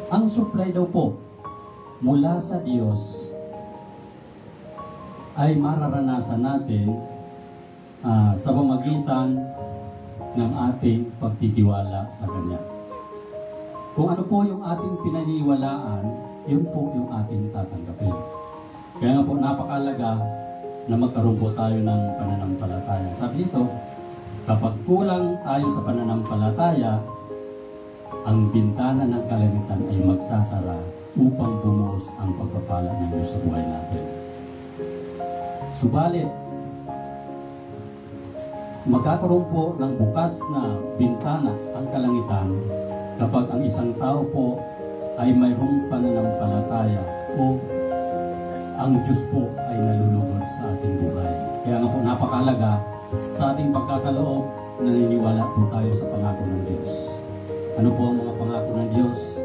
Ang supply daw po mula sa Diyos ay mararanasan natin sa pamagitan ng ating pagtitiwala sa Kanya. Kung ano po yung ating pinaniniwalaan, yun po yung ating tatanggapin. Kaya nga po napakalaga na magkaroon po tayo ng pananampalataya. Sabi dito, kapag kulang tayo sa pananampalataya, ang bintana ng kalangitan ay magsasara upang bumuhos ang pagpapala ng Diyos sa buhay natin. Subalit, magkakaroon po ng bukas na bintana ang kalangitan kapag ang isang tao po ay mayroong pananampalataya o ang Diyos po ay nalulugod sa ating buhay. Kaya nga po napakalaga sa ating pagkakaloob, naniniwala po tayo sa pangako ng Diyos. Ano po ang mga pangako ng Diyos?